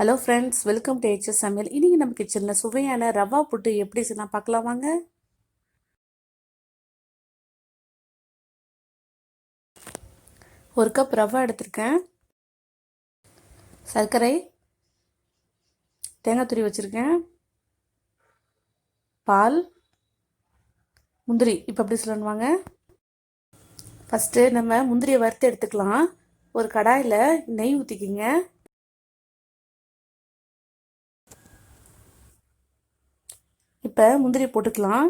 Hello friends, welcome to Ahs Samayal. இன்றைக்கி நம்ம கிச்சனில் சுவையான ரவா புட்டு எப்படி செய்யலாம் பார்க்கலாம் வாங்க. ஒரு கப் ரவா எடுத்திருக்கேன், சர்க்கரை, தேங்காய் துருவி வச்சுருக்கேன், பால், முந்திரி. இப்போ எப்படி சொல்லணும் வாங்க. ஃபஸ்ட்டு நம்ம முந்திரியை வறுத்து எடுத்துக்கலாம். ஒரு கடாயில் நெய் ஊற்றிக்கிங்க. இப்போ முந்திரி போட்டுக்கலாம்.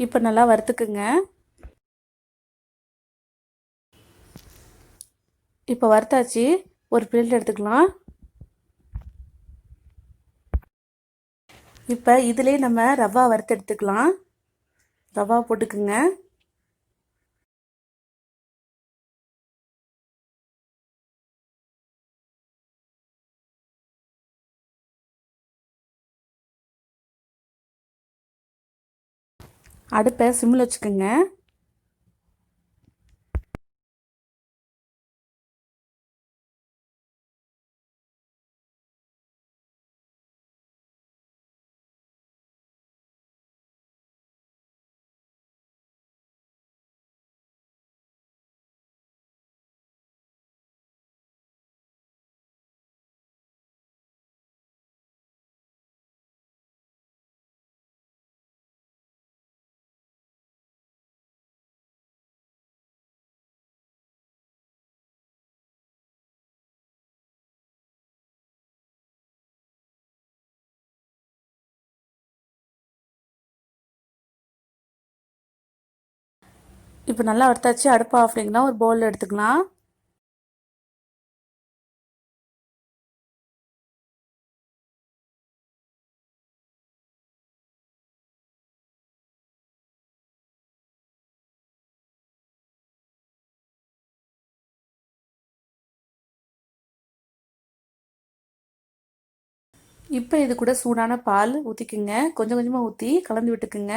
இப்போ நல்லா வறுத்துக்குங்க. இப்போ வறுத்தாச்சு, ஒரு பிளேட் எடுத்துக்கலாம். இப்போ இதிலே நம்ம ரவா வறுத்து எடுத்துக்கலாம். ரவா போட்டுக்குங்க. அடுப்பை சிம்மில் வச்சுக்கோங்க. இப்போ நல்லா வறுத்தாச்சு, அடுப்பை ஆஃப் பண்ணிங்கன்னா ஒரு பவுலில் எடுத்துக்கலாம். இப்போ இது கூட சூடான பால் ஊற்றிக்குங்க. கொஞ்சம் கொஞ்சமாக ஊற்றி கலந்து விட்டுக்குங்க.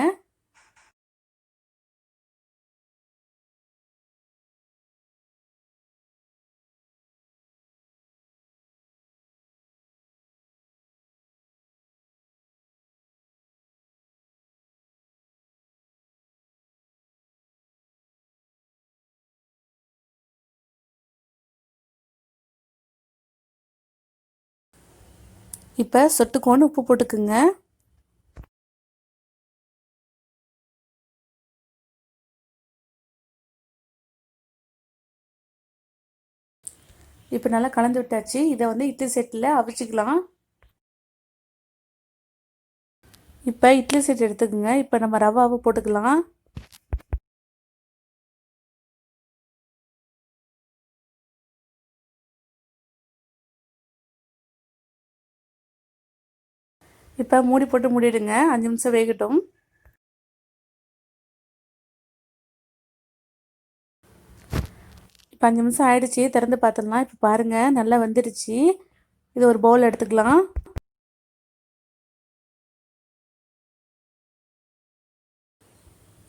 இப்போ சொட்டுக்கோன்னு உப்பு போட்டுக்குங்க. இப்போ நல்லா கலந்து விட்டாச்சு. இதை இட்லி செட்டில் அவிச்சிக்கலாம். இப்போ இட்லி செட் எடுத்துக்கோங்க. இப்போ நம்ம ரவாவை போட்டுக்கலாம். இப்போ மூடி போட்டு மூடிடுங்க. 5 நிமிஷம் வேகட்டும். இப்போ 5 நிமிஷம் ஆயிடுச்சு, திறந்து பார்த்துடலாம். இப்போ பாருங்கள், நல்லா வந்துடுச்சு. இது ஒரு பவுல் எடுத்துக்கலாம்.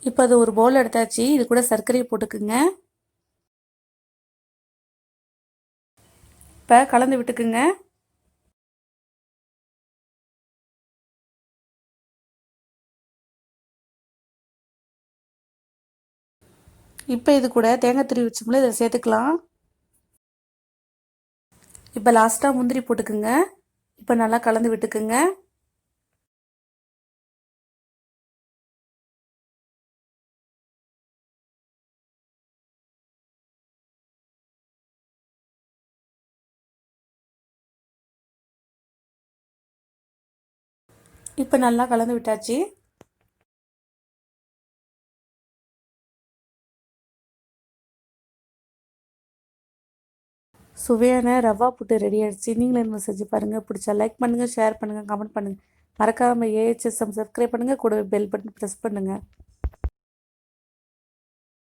இப்போ அது ஒரு பவுல் எடுத்தாச்சு. இது கூட சர்க்கரையை போட்டுக்குங்க. இப்போ கலந்து விட்டுக்குங்க. இப்போ இது கூட தேங்காய் துருவி வச்சோம்ல, இதை சேர்த்துக்கலாம். இப்போ லாஸ்ட்டாக முந்திரி போட்டுக்குங்க. இப்போ நல்லா கலந்து விட்டுக்குங்க. இப்போ நல்லா கலந்து விட்டாச்சு. சுவையான ரவா புட்டு ரெடி ஆகிடுச்சு. நீங்களும் என்ன செஞ்சு பாருங்கள். பிடிச்சா லைக் பண்ணுங்கள், ஷேர் பண்ணுங்கள், கமெண்ட் பண்ணுங்கள். மறக்காமல் AHSM சப்ஸ்கிரைப் பண்ணுங்கள். கூடவே பெல் பட்டன் ப்ரெஸ் பண்ணுங்கள்.